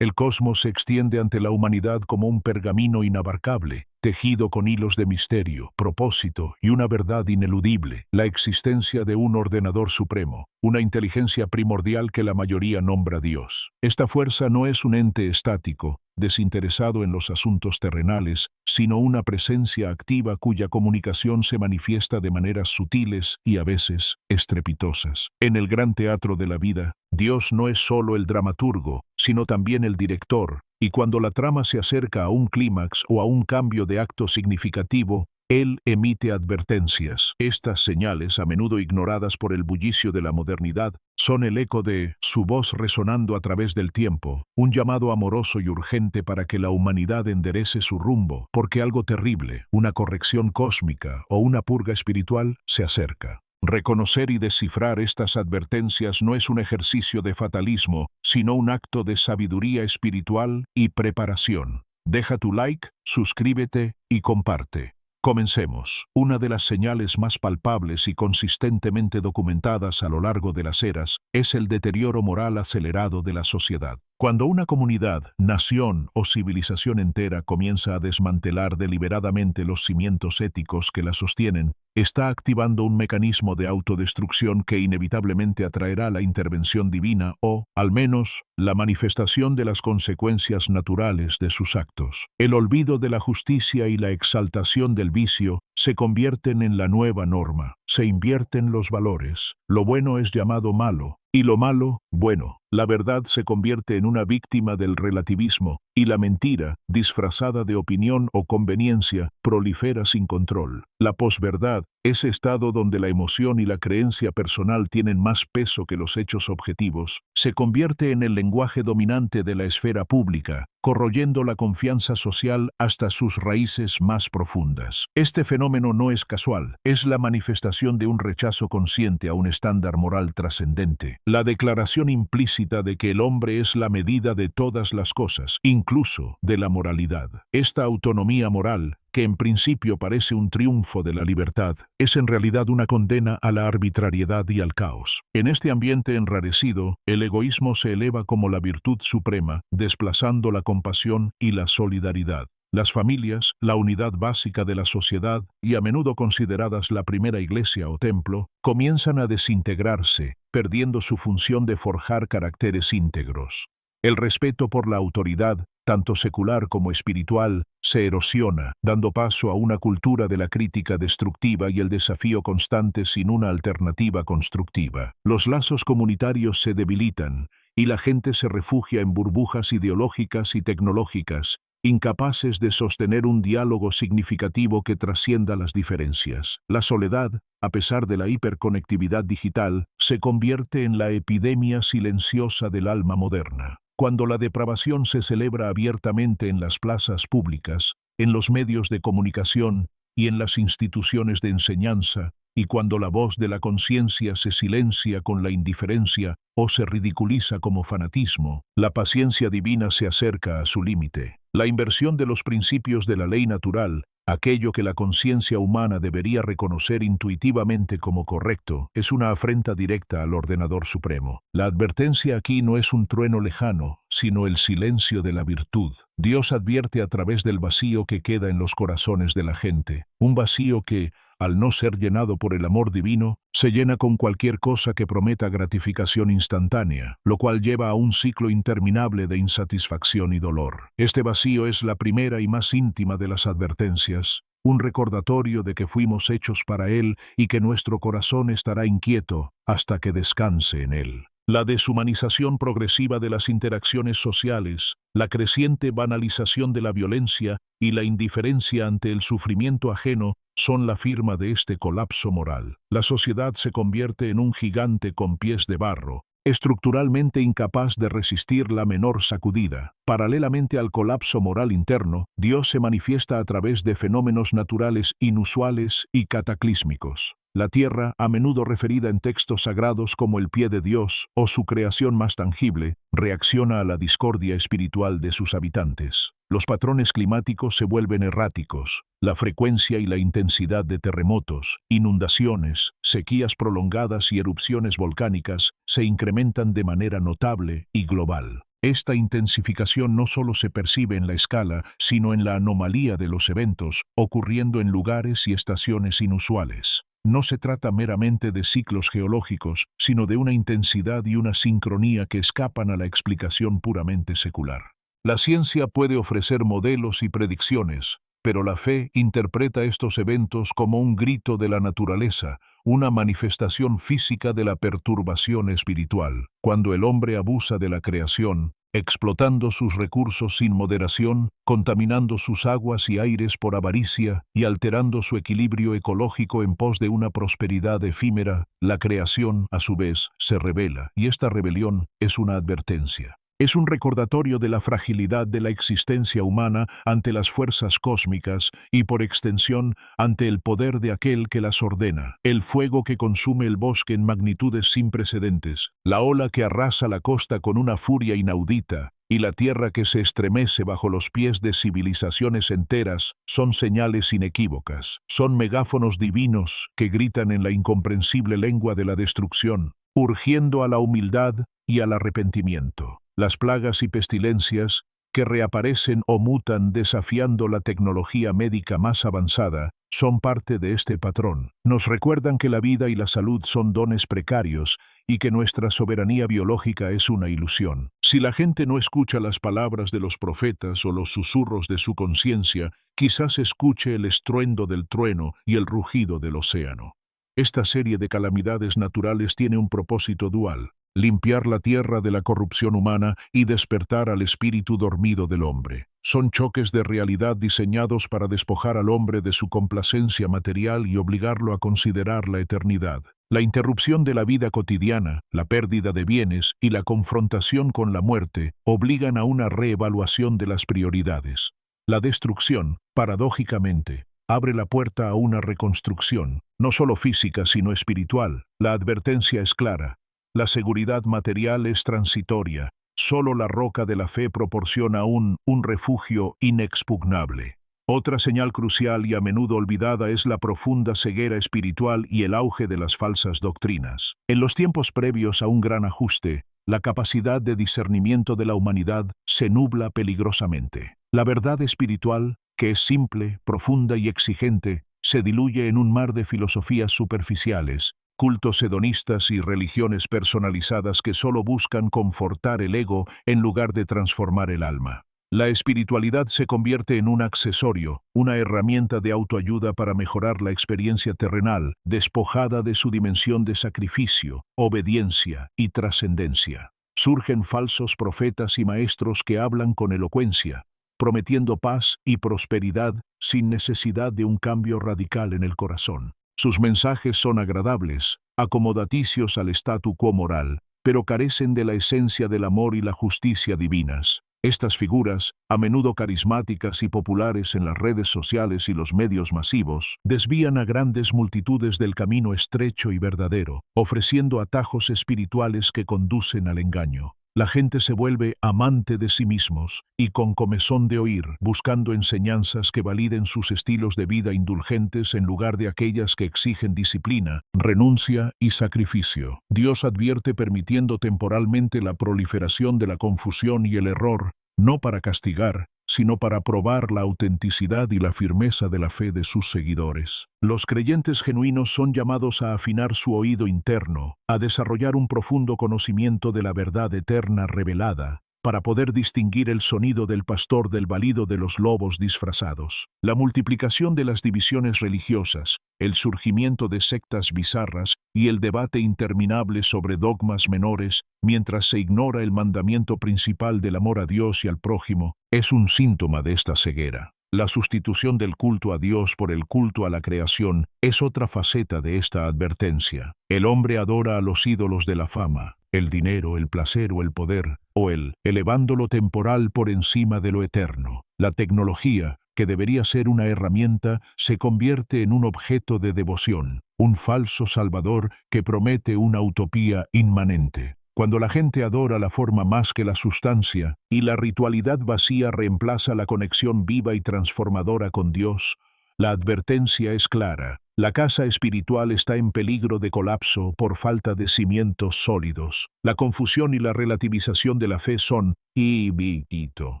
El cosmos se extiende ante la humanidad como un pergamino inabarcable, tejido con hilos de misterio, propósito y una verdad ineludible, la existencia de un ordenador supremo, una inteligencia primordial que la mayoría nombra Dios. Esta fuerza no es un ente estático, desinteresado en los asuntos terrenales, sino una presencia activa cuya comunicación se manifiesta de maneras sutiles y a veces estrepitosas. En el gran teatro de la vida, Dios no es solo el dramaturgo, sino también el director, y cuando la trama se acerca a un clímax o a un cambio de acto significativo, Él emite advertencias. Estas señales, a menudo ignoradas por el bullicio de la modernidad, son el eco de su voz resonando a través del tiempo, un llamado amoroso y urgente para que la humanidad enderece su rumbo, porque algo terrible, una corrección cósmica o una purga espiritual, se acerca. Reconocer y descifrar estas advertencias no es un ejercicio de fatalismo, sino un acto de sabiduría espiritual y preparación. Deja tu like, suscríbete y comparte. Comencemos. Una de las señales más palpables y consistentemente documentadas a lo largo de las eras es el deterioro moral acelerado de la sociedad. Cuando una comunidad, nación o civilización entera comienza a desmantelar deliberadamente los cimientos éticos que la sostienen, está activando un mecanismo de autodestrucción que inevitablemente atraerá la intervención divina o, al menos, la manifestación de las consecuencias naturales de sus actos. El olvido de la justicia y la exaltación del vicio se convierten en la nueva norma. Se invierten los valores. Lo bueno es llamado malo, y lo malo, bueno. La verdad se convierte en una víctima del relativismo, y la mentira, disfrazada de opinión o conveniencia, prolifera sin control. La posverdad, ese estado donde la emoción y la creencia personal tienen más peso que los hechos objetivos, se convierte en el lenguaje dominante de la esfera pública, corroyendo la confianza social hasta sus raíces más profundas. Este fenómeno no es casual, es la manifestación de un rechazo consciente a un estándar moral trascendente. La declaración implícita de que el hombre es la medida de todas las cosas, incluso de la moralidad. Esta autonomía moral, que en principio parece un triunfo de la libertad, es en realidad una condena a la arbitrariedad y al caos. En este ambiente enrarecido, el egoísmo se eleva como la virtud suprema, desplazando la compasión y la solidaridad. Las familias, la unidad básica de la sociedad y a menudo consideradas la primera iglesia o templo, comienzan a desintegrarse, perdiendo su función de forjar caracteres íntegros. El respeto por la autoridad, tanto secular como espiritual, se erosiona, dando paso a una cultura de la crítica destructiva y el desafío constante sin una alternativa constructiva. Los lazos comunitarios se debilitan, y la gente se refugia en burbujas ideológicas y tecnológicas, incapaces de sostener un diálogo significativo que trascienda las diferencias. La soledad, a pesar de la hiperconectividad digital, se convierte en la epidemia silenciosa del alma moderna. Cuando la depravación se celebra abiertamente en las plazas públicas, en los medios de comunicación y en las instituciones de enseñanza, y cuando la voz de la conciencia se silencia con la indiferencia o se ridiculiza como fanatismo, la paciencia divina se acerca a su límite. La inversión de los principios de la ley natural, aquello que la conciencia humana debería reconocer intuitivamente como correcto, es una afrenta directa al ordenador supremo. La advertencia aquí no es un trueno lejano, sino el silencio de la virtud. Dios advierte a través del vacío que queda en los corazones de la gente, un vacío que, al no ser llenado por el amor divino, se llena con cualquier cosa que prometa gratificación instantánea, lo cual lleva a un ciclo interminable de insatisfacción y dolor. Este vacío es la primera y más íntima de las advertencias, un recordatorio de que fuimos hechos para Él y que nuestro corazón estará inquieto hasta que descanse en Él. La deshumanización progresiva de las interacciones sociales, la creciente banalización de la violencia y la indiferencia ante el sufrimiento ajeno son la firma de este colapso moral. La sociedad se convierte en un gigante con pies de barro, estructuralmente incapaz de resistir la menor sacudida. Paralelamente al colapso moral interno, Dios se manifiesta a través de fenómenos naturales inusuales y cataclísmicos. La tierra, a menudo referida en textos sagrados como el pie de Dios o su creación más tangible, reacciona a la discordia espiritual de sus habitantes. Los patrones climáticos se vuelven erráticos. La frecuencia y la intensidad de terremotos, inundaciones, sequías prolongadas y erupciones volcánicas se incrementan de manera notable y global. Esta intensificación no solo se percibe en la escala, sino en la anomalía de los eventos, ocurriendo en lugares y estaciones inusuales. No se trata meramente de ciclos geológicos, sino de una intensidad y una sincronía que escapan a la explicación puramente secular. La ciencia puede ofrecer modelos y predicciones, pero la fe interpreta estos eventos como un grito de la naturaleza, una manifestación física de la perturbación espiritual. Cuando el hombre abusa de la creación, explotando sus recursos sin moderación, contaminando sus aguas y aires por avaricia y alterando su equilibrio ecológico en pos de una prosperidad efímera, la creación, a su vez, se rebela, y esta rebelión es una advertencia. Es un recordatorio de la fragilidad de la existencia humana ante las fuerzas cósmicas y, por extensión, ante el poder de aquel que las ordena. El fuego que consume el bosque en magnitudes sin precedentes, la ola que arrasa la costa con una furia inaudita, y la tierra que se estremece bajo los pies de civilizaciones enteras, son señales inequívocas. Son megáfonos divinos que gritan en la incomprensible lengua de la destrucción, urgiendo a la humildad y al arrepentimiento. Las plagas y pestilencias, que reaparecen o mutan desafiando la tecnología médica más avanzada, son parte de este patrón. Nos recuerdan que la vida y la salud son dones precarios y que nuestra soberanía biológica es una ilusión. Si la gente no escucha las palabras de los profetas o los susurros de su conciencia, quizás escuche el estruendo del trueno y el rugido del océano. Esta serie de calamidades naturales tiene un propósito dual: limpiar la tierra de la corrupción humana y despertar al espíritu dormido del hombre. Son choques de realidad diseñados para despojar al hombre de su complacencia material y obligarlo a considerar la eternidad. La interrupción de la vida cotidiana, la pérdida de bienes y la confrontación con la muerte obligan a una reevaluación de las prioridades. La destrucción, paradójicamente, abre la puerta a una reconstrucción, no solo física sino espiritual. La advertencia es clara. La seguridad material es transitoria. Solo la roca de la fe proporciona un refugio inexpugnable. Otra señal crucial y a menudo olvidada es la profunda ceguera espiritual y el auge de las falsas doctrinas. En los tiempos previos a un gran ajuste, la capacidad de discernimiento de la humanidad se nubla peligrosamente. La verdad espiritual, que es simple, profunda y exigente, se diluye en un mar de filosofías superficiales, cultos hedonistas y religiones personalizadas que solo buscan confortar el ego en lugar de transformar el alma. La espiritualidad se convierte en un accesorio, una herramienta de autoayuda para mejorar la experiencia terrenal, despojada de su dimensión de sacrificio, obediencia y trascendencia. Surgen falsos profetas y maestros que hablan con elocuencia, prometiendo paz y prosperidad sin necesidad de un cambio radical en el corazón. Sus mensajes son agradables, acomodaticios al statu quo moral, pero carecen de la esencia del amor y la justicia divinas. Estas figuras, a menudo carismáticas y populares en las redes sociales y los medios masivos, desvían a grandes multitudes del camino estrecho y verdadero, ofreciendo atajos espirituales que conducen al engaño. La gente se vuelve amante de sí mismos y con comezón de oír, buscando enseñanzas que validen sus estilos de vida indulgentes en lugar de aquellas que exigen disciplina, renuncia y sacrificio. Dios advierte permitiendo temporalmente la proliferación de la confusión y el error, no para castigar, sino para probar la autenticidad y la firmeza de la fe de sus seguidores. Los creyentes genuinos son llamados a afinar su oído interno, a desarrollar un profundo conocimiento de la verdad eterna revelada, para poder distinguir el sonido del pastor del balido de los lobos disfrazados. La multiplicación de las divisiones religiosas, el surgimiento de sectas bizarras y el debate interminable sobre dogmas menores, mientras se ignora el mandamiento principal del amor a Dios y al prójimo, es un síntoma de esta ceguera. La sustitución del culto a Dios por el culto a la creación es otra faceta de esta advertencia. El hombre adora a los ídolos de la fama, el dinero, el placer o el poder, o elevando lo temporal por encima de lo eterno. La tecnología, que debería ser una herramienta, se convierte en un objeto de devoción, un falso salvador que promete una utopía inmanente. Cuando la gente adora la forma más que la sustancia, y la ritualidad vacía reemplaza la conexión viva y transformadora con Dios, La advertencia es clara. La casa espiritual está en peligro de colapso por falta de cimientos sólidos. La confusión y la relativización de la fe son ibito.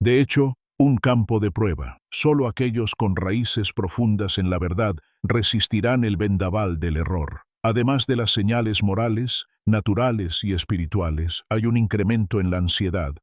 De hecho, un campo de prueba. Solo aquellos con raíces profundas en la verdad resistirán el vendaval del error. Además de las señales morales, naturales y espirituales, hay un incremento en la ansiedad,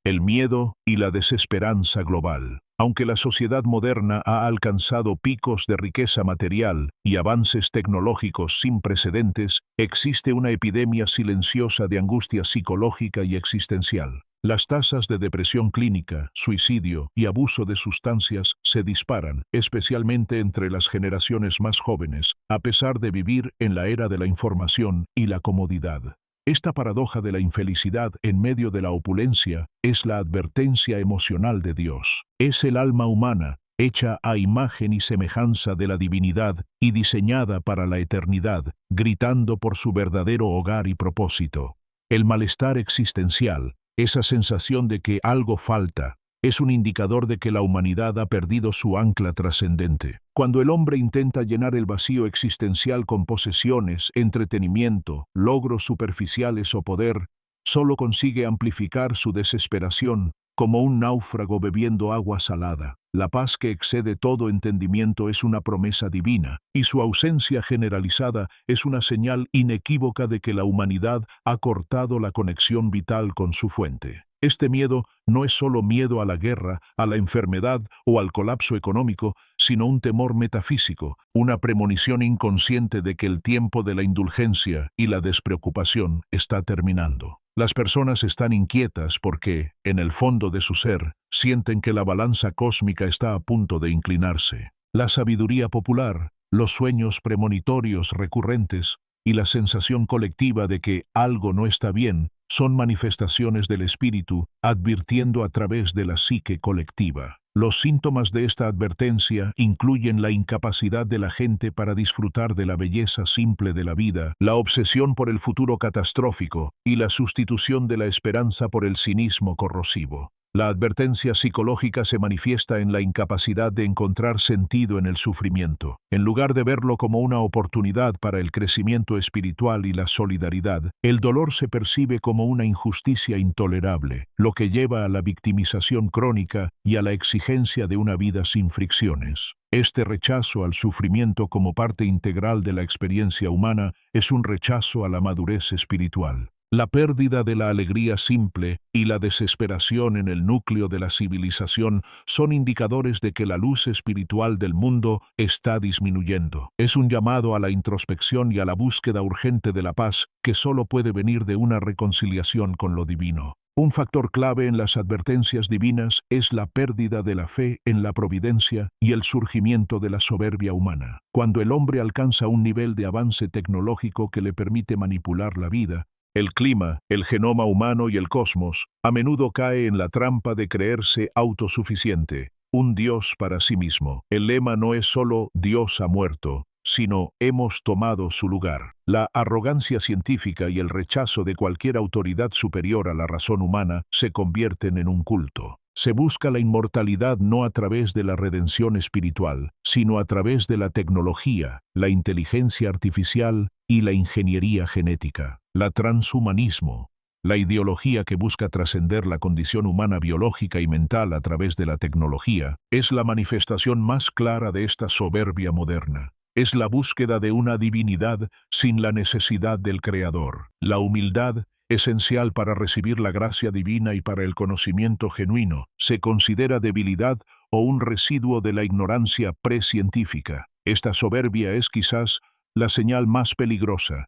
el miedo y la desesperanza global. Aunque la sociedad moderna ha alcanzado picos de riqueza material y avances tecnológicos sin precedentes, existe una epidemia silenciosa de angustia psicológica y existencial. Las tasas de depresión clínica, suicidio y abuso de sustancias se disparan, especialmente entre las generaciones más jóvenes, a pesar de vivir en la era de la información y la comodidad. Esta paradoja de la infelicidad en medio de la opulencia es la advertencia emocional de Dios. Es el alma humana, hecha a imagen y semejanza de la divinidad y diseñada para la eternidad, gritando por su verdadero hogar y propósito. El malestar existencial, esa sensación de que algo falta, es un indicador de que la humanidad ha perdido su ancla trascendente. Cuando el hombre intenta llenar el vacío existencial con posesiones, entretenimiento, logros superficiales o poder, solo consigue amplificar su desesperación, como un náufrago bebiendo agua salada. La paz que excede todo entendimiento es una promesa divina, y su ausencia generalizada es una señal inequívoca de que la humanidad ha cortado la conexión vital con su fuente. Este miedo no es solo miedo a la guerra, a la enfermedad o al colapso económico, sino un temor metafísico, una premonición inconsciente de que el tiempo de la indulgencia y la despreocupación está terminando. Las personas están inquietas porque, en el fondo de su ser, sienten que la balanza cósmica está a punto de inclinarse. La sabiduría popular, los sueños premonitorios recurrentes y la sensación colectiva de que algo no está bien son manifestaciones del espíritu advirtiendo a través de la psique colectiva. Los síntomas de esta advertencia incluyen la incapacidad de la gente para disfrutar de la belleza simple de la vida, la obsesión por el futuro catastrófico y la sustitución de la esperanza por el cinismo corrosivo. La advertencia psicológica se manifiesta en la incapacidad de encontrar sentido en el sufrimiento. En lugar de verlo como una oportunidad para el crecimiento espiritual y la solidaridad, el dolor se percibe como una injusticia intolerable, lo que lleva a la victimización crónica y a la exigencia de una vida sin fricciones. Este rechazo al sufrimiento como parte integral de la experiencia humana es un rechazo a la madurez espiritual. La pérdida de la alegría simple y la desesperación en el núcleo de la civilización son indicadores de que la luz espiritual del mundo está disminuyendo. Es un llamado a la introspección y a la búsqueda urgente de la paz que solo puede venir de una reconciliación con lo divino. Un factor clave en las advertencias divinas es la pérdida de la fe en la providencia y el surgimiento de la soberbia humana. Cuando el hombre alcanza un nivel de avance tecnológico que le permite manipular la vida, el clima, el genoma humano y el cosmos, a menudo cae en la trampa de creerse autosuficiente, un Dios para sí mismo. El lema no es solo Dios ha muerto, sino hemos tomado su lugar. La arrogancia científica y el rechazo de cualquier autoridad superior a la razón humana se convierten en un culto. Se busca la inmortalidad no a través de la redención espiritual, sino a través de la tecnología, la inteligencia artificial y la ingeniería genética. La transhumanismo, la ideología que busca trascender la condición humana biológica y mental a través de la tecnología, es la manifestación más clara de esta soberbia moderna. Es la búsqueda de una divinidad sin la necesidad del Creador. La humildad, esencial para recibir la gracia divina y para el conocimiento genuino, se considera debilidad o un residuo de la ignorancia precientífica. Esta soberbia es quizás la señal más peligrosa,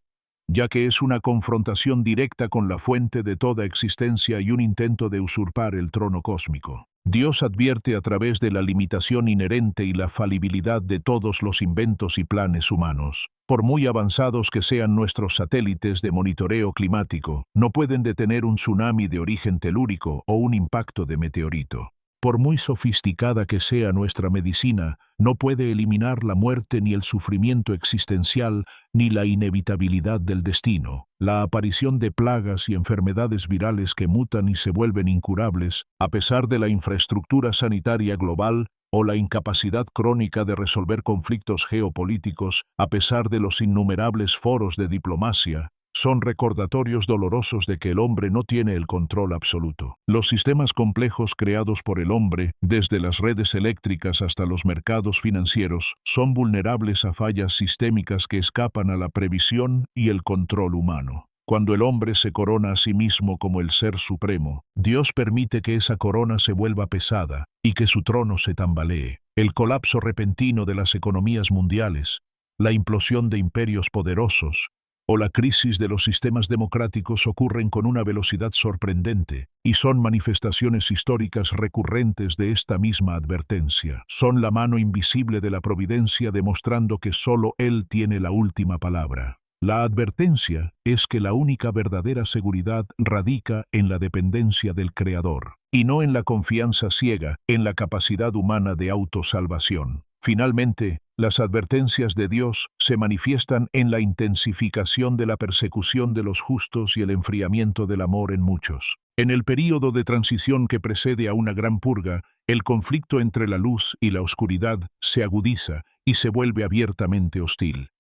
ya que es una confrontación directa con la fuente de toda existencia y un intento de usurpar el trono cósmico. Dios advierte a través de la limitación inherente y la falibilidad de todos los inventos y planes humanos. Por muy avanzados que sean nuestros satélites de monitoreo climático, no pueden detener un tsunami de origen telúrico o un impacto de meteorito. Por muy sofisticada que sea nuestra medicina, no puede eliminar la muerte ni el sufrimiento existencial ni la inevitabilidad del destino. La aparición de plagas y enfermedades virales que mutan y se vuelven incurables, a pesar de la infraestructura sanitaria global, o la incapacidad crónica de resolver conflictos geopolíticos a pesar de los innumerables foros de diplomacia, son recordatorios dolorosos de que el hombre no tiene el control absoluto. Los sistemas complejos creados por el hombre, desde las redes eléctricas hasta los mercados financieros, son vulnerables a fallas sistémicas que escapan a la previsión y el control humano. Cuando el hombre se corona a sí mismo como el Ser Supremo, Dios permite que esa corona se vuelva pesada y que su trono se tambalee. El colapso repentino de las economías mundiales, la implosión de imperios poderosos, o la crisis de los sistemas democráticos ocurren con una velocidad sorprendente y son manifestaciones históricas recurrentes de esta misma advertencia. Son la mano invisible de la providencia demostrando que solo Él tiene la última palabra. La advertencia es que la única verdadera seguridad radica en la dependencia del Creador y no en la confianza ciega en la capacidad humana de autosalvación. Finalmente, las advertencias de Dios se manifiestan en la intensificación de la persecución de los justos y el enfriamiento del amor en muchos. En el período de transición que precede a una gran purga, el conflicto entre la luz y la oscuridad se agudiza y se vuelve abiertamente hostil.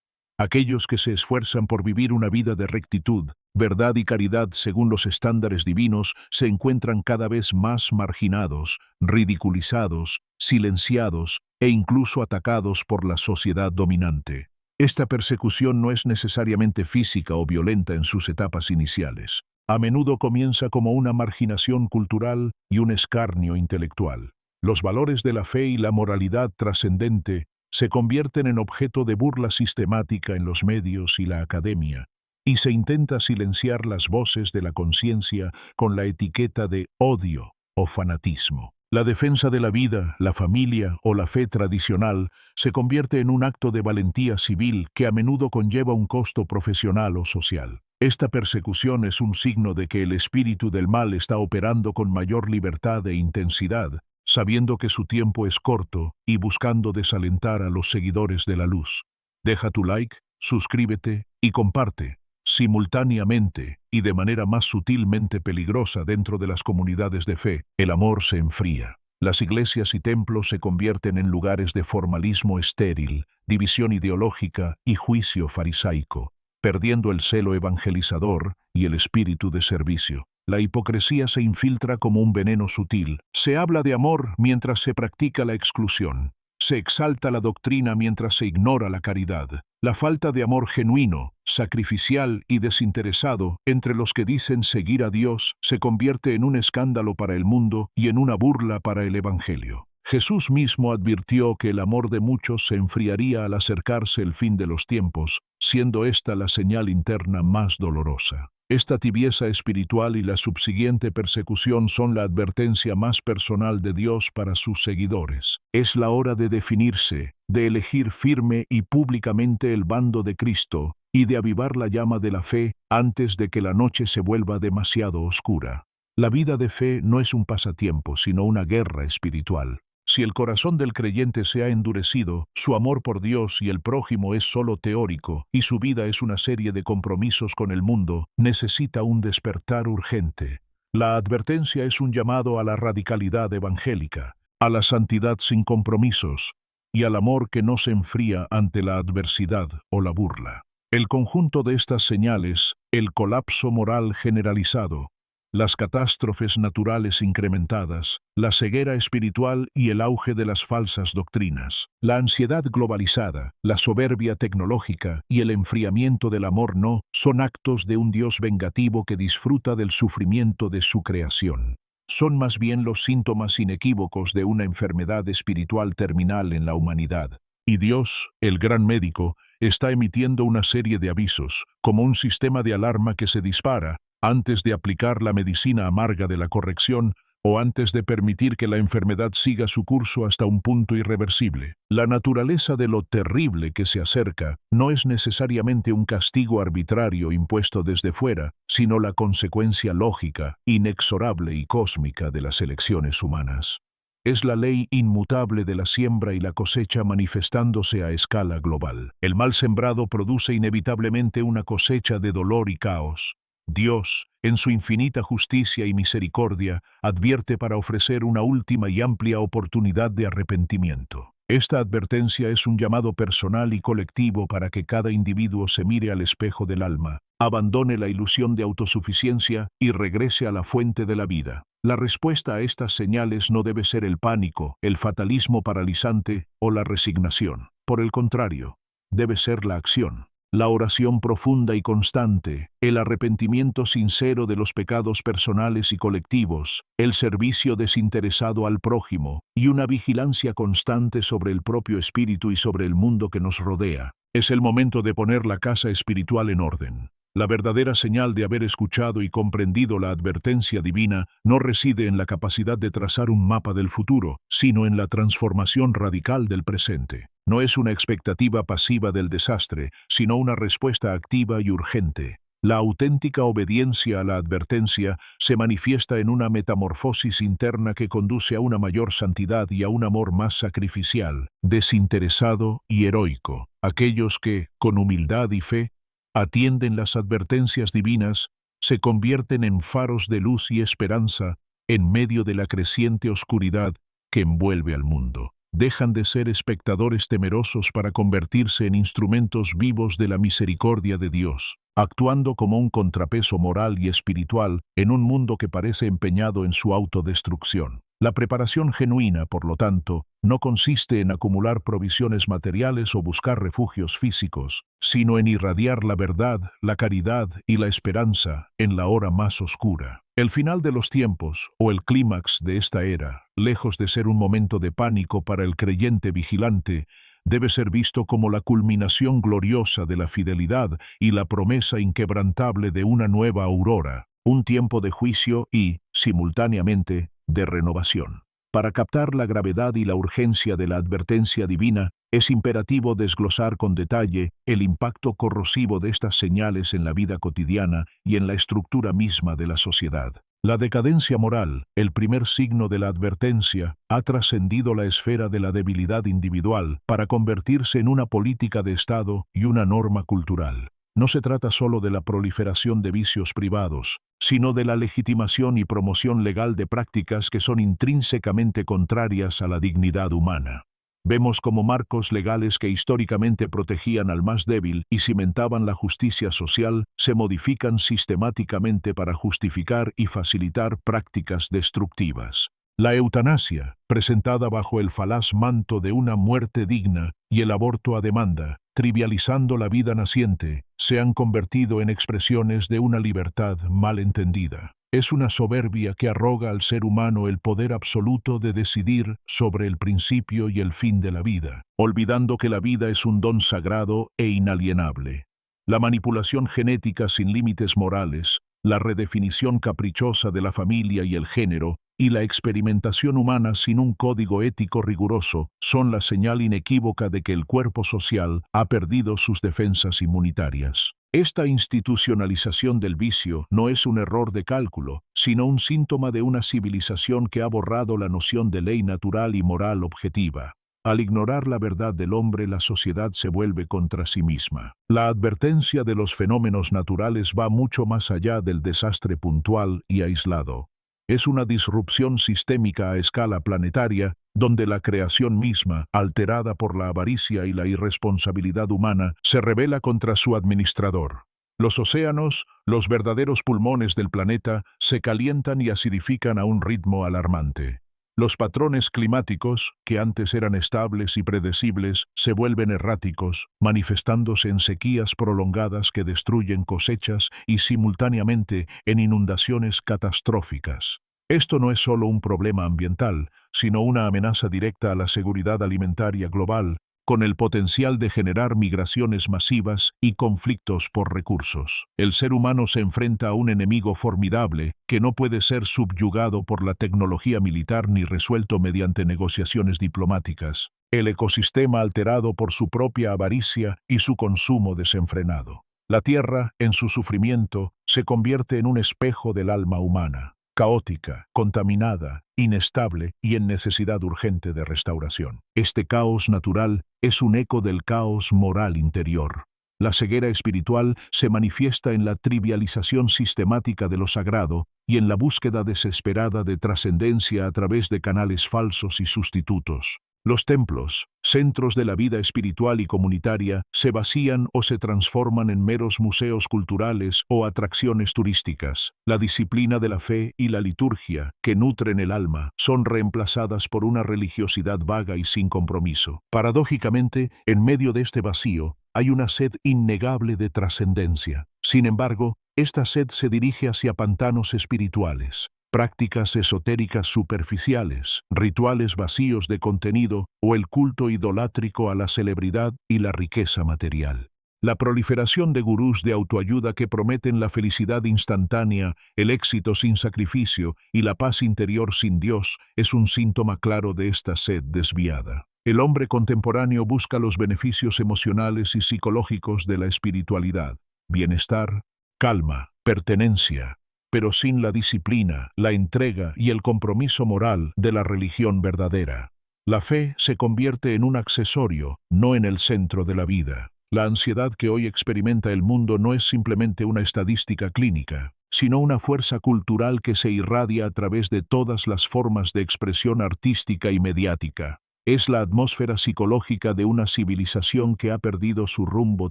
Aquellos que se esfuerzan por vivir una vida de rectitud, verdad y caridad según los estándares divinos se encuentran cada vez más marginados, ridiculizados, silenciados e incluso atacados por la sociedad dominante. Esta persecución no es necesariamente física o violenta en sus etapas iniciales. A menudo comienza como una marginación cultural y un escarnio intelectual. Los valores de la fe y la moralidad trascendente se convierten en objeto de burla sistemática en los medios y la academia, y se intenta silenciar las voces de la conciencia con la etiqueta de odio o fanatismo. La defensa de la vida, la familia o la fe tradicional se convierte en un acto de valentía civil que a menudo conlleva un costo profesional o social. Esta persecución es un signo de que el espíritu del mal está operando con mayor libertad e intensidad, sabiendo que su tiempo es corto y buscando desalentar a los seguidores de la luz. Deja tu like, suscríbete y comparte. Simultáneamente, y de manera más sutilmente peligrosa dentro de las comunidades de fe, el amor se enfría. Las iglesias y templos se convierten en lugares de formalismo estéril, división ideológica y juicio farisaico, perdiendo el celo evangelizador y el espíritu de servicio. La hipocresía se infiltra como un veneno sutil. Se habla de amor mientras se practica la exclusión. Se exalta la doctrina mientras se ignora la caridad. La falta de amor genuino, sacrificial y desinteresado entre los que dicen seguir a Dios se convierte en un escándalo para el mundo y en una burla para el Evangelio. Jesús mismo advirtió que el amor de muchos se enfriaría al acercarse el fin de los tiempos, siendo esta la señal interna más dolorosa. Esta tibieza espiritual y la subsiguiente persecución son la advertencia más personal de Dios para sus seguidores. Es la hora de definirse, de elegir firme y públicamente el bando de Cristo y de avivar la llama de la fe antes de que la noche se vuelva demasiado oscura. La vida de fe no es un pasatiempo, sino una guerra espiritual. Si el corazón del creyente se ha endurecido, su amor por Dios y el prójimo es solo teórico y su vida es una serie de compromisos con el mundo, necesita un despertar urgente. La advertencia es un llamado a la radicalidad evangélica, a la santidad sin compromisos y al amor que no se enfría ante la adversidad o la burla. El conjunto de estas señales, el colapso moral generalizado, las catástrofes naturales incrementadas, la ceguera espiritual y el auge de las falsas doctrinas, la ansiedad globalizada, la soberbia tecnológica y el enfriamiento del amor no son actos de un Dios vengativo que disfruta del sufrimiento de su creación. Son más bien los síntomas inequívocos de una enfermedad espiritual terminal en la humanidad. Y Dios, el gran médico, está emitiendo una serie de avisos, como un sistema de alarma que se dispara antes de aplicar la medicina amarga de la corrección o antes de permitir que la enfermedad siga su curso hasta un punto irreversible. La naturaleza de lo terrible que se acerca no es necesariamente un castigo arbitrario impuesto desde fuera, sino la consecuencia lógica, inexorable y cósmica de las elecciones humanas. Es la ley inmutable de la siembra y la cosecha manifestándose a escala global. El mal sembrado produce inevitablemente una cosecha de dolor y caos. Dios, en su infinita justicia y misericordia, advierte para ofrecer una última y amplia oportunidad de arrepentimiento. Esta advertencia es un llamado personal y colectivo para que cada individuo se mire al espejo del alma, abandone la ilusión de autosuficiencia y regrese a la fuente de la vida. La respuesta a estas señales no debe ser el pánico, el fatalismo paralizante o la resignación. Por el contrario, debe ser la acción. La oración profunda y constante, el arrepentimiento sincero de los pecados personales y colectivos, el servicio desinteresado al prójimo y una vigilancia constante sobre el propio espíritu y sobre el mundo que nos rodea. Es el momento de poner la casa espiritual en orden. La verdadera señal de haber escuchado y comprendido la advertencia divina no reside en la capacidad de trazar un mapa del futuro, sino en la transformación radical del presente. No es una expectativa pasiva del desastre, sino una respuesta activa y urgente. La auténtica obediencia a la advertencia se manifiesta en una metamorfosis interna que conduce a una mayor santidad y a un amor más sacrificial, desinteresado y heroico. Aquellos que, con humildad y fe, atienden las advertencias divinas, se convierten en faros de luz y esperanza en medio de la creciente oscuridad que envuelve al mundo. Dejan de ser espectadores temerosos para convertirse en instrumentos vivos de la misericordia de Dios, actuando como un contrapeso moral y espiritual en un mundo que parece empeñado en su autodestrucción. La preparación genuina, por lo tanto, no consiste en acumular provisiones materiales o buscar refugios físicos, sino en irradiar la verdad, la caridad y la esperanza en la hora más oscura. El final de los tiempos, o el clímax de esta era, lejos de ser un momento de pánico para el creyente vigilante, debe ser visto como la culminación gloriosa de la fidelidad y la promesa inquebrantable de una nueva aurora, un tiempo de juicio y, simultáneamente, de renovación. Para captar la gravedad y la urgencia de la advertencia divina, es imperativo desglosar con detalle el impacto corrosivo de estas señales en la vida cotidiana y en la estructura misma de la sociedad. La decadencia moral, el primer signo de la advertencia, ha trascendido la esfera de la debilidad individual para convertirse en una política de Estado y una norma cultural. No se trata solo de la proliferación de vicios privados, sino de la legitimación y promoción legal de prácticas que son intrínsecamente contrarias a la dignidad humana. Vemos como marcos legales que históricamente protegían al más débil y cimentaban la justicia social se modifican sistemáticamente para justificar y facilitar prácticas destructivas. La eutanasia, presentada bajo el falaz manto de una muerte digna, y el aborto a demanda, trivializando la vida naciente, se han convertido en expresiones de una libertad mal entendida. Es una soberbia que arroga al ser humano el poder absoluto de decidir sobre el principio y el fin de la vida, olvidando que la vida es un don sagrado e inalienable. La manipulación genética sin límites morales, la redefinición caprichosa de la familia y el género, y la experimentación humana sin un código ético riguroso son la señal inequívoca de que el cuerpo social ha perdido sus defensas inmunitarias. Esta institucionalización del vicio no es un error de cálculo, sino un síntoma de una civilización que ha borrado la noción de ley natural y moral objetiva. Al ignorar la verdad del hombre, la sociedad se vuelve contra sí misma. La advertencia de los fenómenos naturales va mucho más allá del desastre puntual y aislado. Es una disrupción sistémica a escala planetaria, donde la creación misma, alterada por la avaricia y la irresponsabilidad humana, se rebela contra su administrador. Los océanos, los verdaderos pulmones del planeta, se calientan y acidifican a un ritmo alarmante. Los patrones climáticos, que antes eran estables y predecibles, se vuelven erráticos, manifestándose en sequías prolongadas que destruyen cosechas y simultáneamente en inundaciones catastróficas. Esto no es solo un problema ambiental, sino una amenaza directa a la seguridad alimentaria global, con el potencial de generar migraciones masivas y conflictos por recursos. El ser humano se enfrenta a un enemigo formidable que no puede ser subyugado por la tecnología militar ni resuelto mediante negociaciones diplomáticas. El ecosistema alterado por su propia avaricia y su consumo desenfrenado. La Tierra, en su sufrimiento, se convierte en un espejo del alma humana, caótica, contaminada, inestable y en necesidad urgente de restauración. Este caos natural es un eco del caos moral interior. La ceguera espiritual se manifiesta en la trivialización sistemática de lo sagrado y en la búsqueda desesperada de trascendencia a través de canales falsos y sustitutos. Los templos, centros de la vida espiritual y comunitaria, se vacían o se transforman en meros museos culturales o atracciones turísticas. La disciplina de la fe y la liturgia, que nutren el alma, son reemplazadas por una religiosidad vaga y sin compromiso. Paradójicamente, en medio de este vacío, hay una sed innegable de trascendencia. Sin embargo, esta sed se dirige hacia pantanos espirituales. Prácticas esotéricas superficiales, rituales vacíos de contenido o el culto idolátrico a la celebridad y la riqueza material. La proliferación de gurús de autoayuda que prometen la felicidad instantánea, el éxito sin sacrificio y la paz interior sin Dios es un síntoma claro de esta sed desviada. El hombre contemporáneo busca los beneficios emocionales y psicológicos de la espiritualidad, bienestar, calma, pertenencia, pero sin la disciplina, la entrega y el compromiso moral de la religión verdadera. La fe se convierte en un accesorio, no en el centro de la vida. La ansiedad que hoy experimenta el mundo no es simplemente una estadística clínica, sino una fuerza cultural que se irradia a través de todas las formas de expresión artística y mediática. Es la atmósfera psicológica de una civilización que ha perdido su rumbo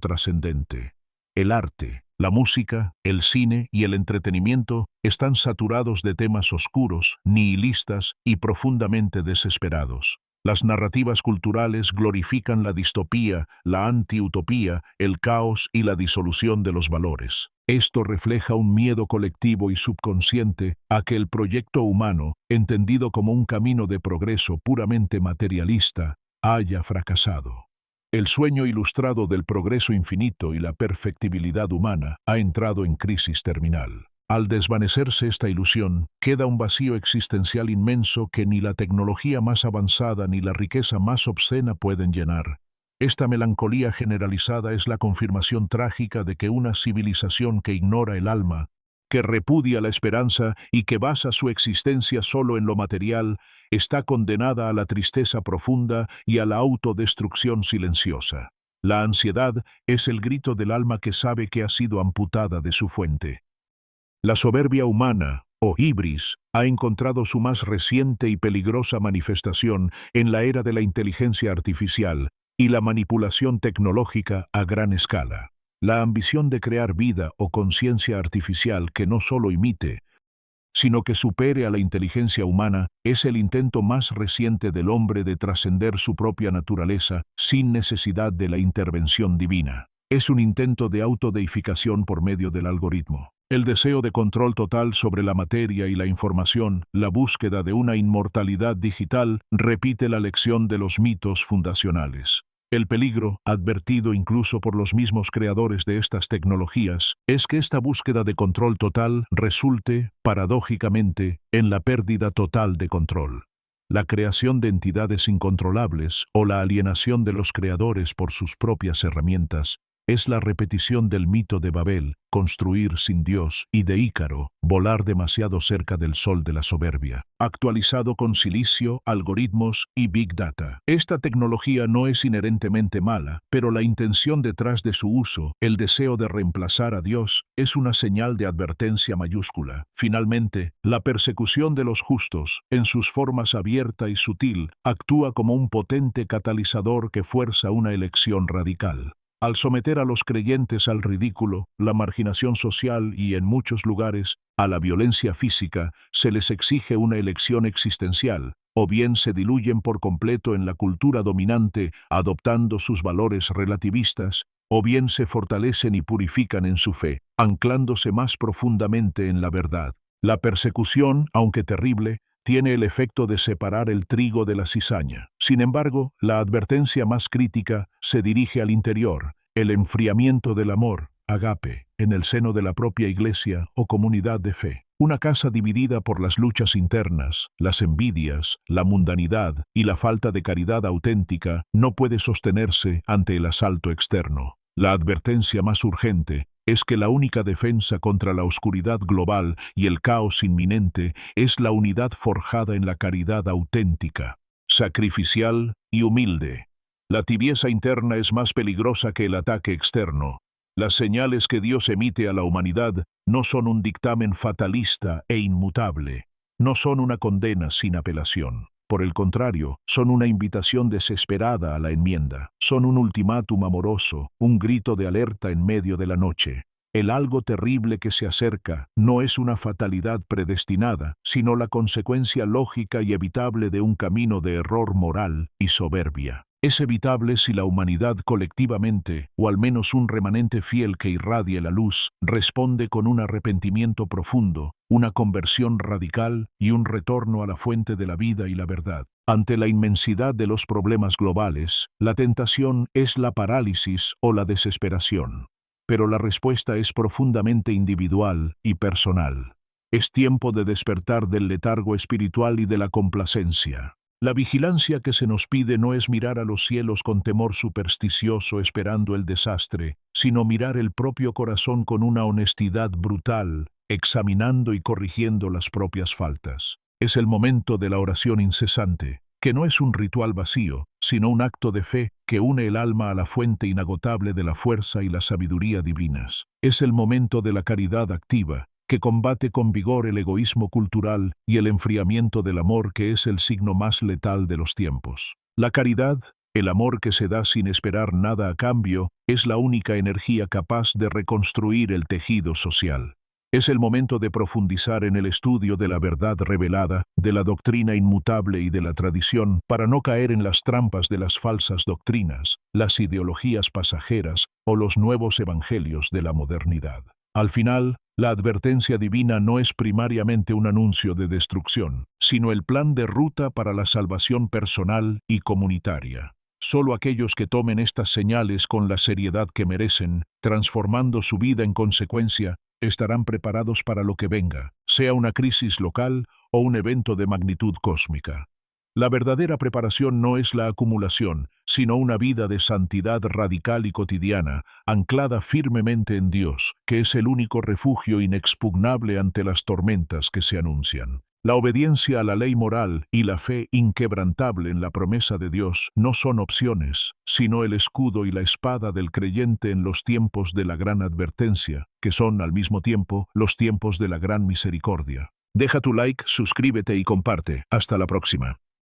trascendente. El arte, la música, el cine y el entretenimiento están saturados de temas oscuros, nihilistas y profundamente desesperados. Las narrativas culturales glorifican la distopía, la antiutopía, el caos y la disolución de los valores. Esto refleja un miedo colectivo y subconsciente a que el proyecto humano, entendido como un camino de progreso puramente materialista, haya fracasado. El sueño ilustrado del progreso infinito y la perfectibilidad humana ha entrado en crisis terminal. Al desvanecerse esta ilusión, queda un vacío existencial inmenso que ni la tecnología más avanzada ni la riqueza más obscena pueden llenar. Esta melancolía generalizada es la confirmación trágica de que una civilización que ignora el alma, que repudia la esperanza y que basa su existencia solo en lo material, está condenada a la tristeza profunda y a la autodestrucción silenciosa. La ansiedad es el grito del alma que sabe que ha sido amputada de su fuente. La soberbia humana, o hibris, ha encontrado su más reciente y peligrosa manifestación en la era de la inteligencia artificial y la manipulación tecnológica a gran escala. La ambición de crear vida o conciencia artificial que no solo imite, sino que supere a la inteligencia humana, es el intento más reciente del hombre de trascender su propia naturaleza sin necesidad de la intervención divina. Es un intento de autodeificación por medio del algoritmo. El deseo de control total sobre la materia y la información, la búsqueda de una inmortalidad digital, repite la lección de los mitos fundacionales. El peligro, advertido incluso por los mismos creadores de estas tecnologías, es que esta búsqueda de control total resulte, paradójicamente, en la pérdida total de control. La creación de entidades incontrolables o la alienación de los creadores por sus propias herramientas es la repetición del mito de Babel, construir sin Dios, y de Ícaro, volar demasiado cerca del sol de la soberbia, actualizado con silicio, algoritmos y Big Data. Esta tecnología no es inherentemente mala, pero la intención detrás de su uso, el deseo de reemplazar a Dios, es una señal de advertencia mayúscula. Finalmente, la persecución de los justos, en sus formas abierta y sutil, actúa como un potente catalizador que fuerza una elección radical. Al someter a los creyentes al ridículo, la marginación social y, en muchos lugares, a la violencia física, se les exige una elección existencial, o bien se diluyen por completo en la cultura dominante, adoptando sus valores relativistas, o bien se fortalecen y purifican en su fe, anclándose más profundamente en la verdad. La persecución, aunque terrible, tiene el efecto de separar el trigo de la cizaña. Sin embargo, la advertencia más crítica se dirige al interior, el enfriamiento del amor, agape, en el seno de la propia iglesia o comunidad de fe. Una casa dividida por las luchas internas, las envidias, la mundanidad y la falta de caridad auténtica no puede sostenerse ante el asalto externo. La advertencia más urgente es que la única defensa contra la oscuridad global y el caos inminente es la unidad forjada en la caridad auténtica, sacrificial y humilde. La tibieza interna es más peligrosa que el ataque externo. Las señales que Dios emite a la humanidad no son un dictamen fatalista e inmutable. No son una condena sin apelación. Por el contrario, son una invitación desesperada a la enmienda. Son un ultimátum amoroso, un grito de alerta en medio de la noche. El algo terrible que se acerca no es una fatalidad predestinada, sino la consecuencia lógica y evitable de un camino de error moral y soberbia. Es evitable si la humanidad colectivamente, o al menos un remanente fiel que irradie la luz, responde con un arrepentimiento profundo, una conversión radical y un retorno a la fuente de la vida y la verdad. Ante la inmensidad de los problemas globales, la tentación es la parálisis o la desesperación. Pero la respuesta es profundamente individual y personal. Es tiempo de despertar del letargo espiritual y de la complacencia. La vigilancia que se nos pide no es mirar a los cielos con temor supersticioso esperando el desastre, sino mirar el propio corazón con una honestidad brutal, examinando y corrigiendo las propias faltas. Es el momento de la oración incesante, que no es un ritual vacío, sino un acto de fe que une el alma a la fuente inagotable de la fuerza y la sabiduría divinas. Es el momento de la caridad activa, que combate con vigor el egoísmo cultural y el enfriamiento del amor que es el signo más letal de los tiempos. La caridad, el amor que se da sin esperar nada a cambio, es la única energía capaz de reconstruir el tejido social. Es el momento de profundizar en el estudio de la verdad revelada, de la doctrina inmutable y de la tradición, para no caer en las trampas de las falsas doctrinas, las ideologías pasajeras o los nuevos evangelios de la modernidad. Al final, la advertencia divina no es primariamente un anuncio de destrucción, sino el plan de ruta para la salvación personal y comunitaria. Solo aquellos que tomen estas señales con la seriedad que merecen, transformando su vida en consecuencia, estarán preparados para lo que venga, sea una crisis local o un evento de magnitud cósmica. La verdadera preparación no es la acumulación, sino una vida de santidad radical y cotidiana, anclada firmemente en Dios, que es el único refugio inexpugnable ante las tormentas que se anuncian. La obediencia a la ley moral y la fe inquebrantable en la promesa de Dios no son opciones, sino el escudo y la espada del creyente en los tiempos de la gran advertencia, que son al mismo tiempo los tiempos de la gran misericordia. Deja tu like, suscríbete y comparte. Hasta la próxima.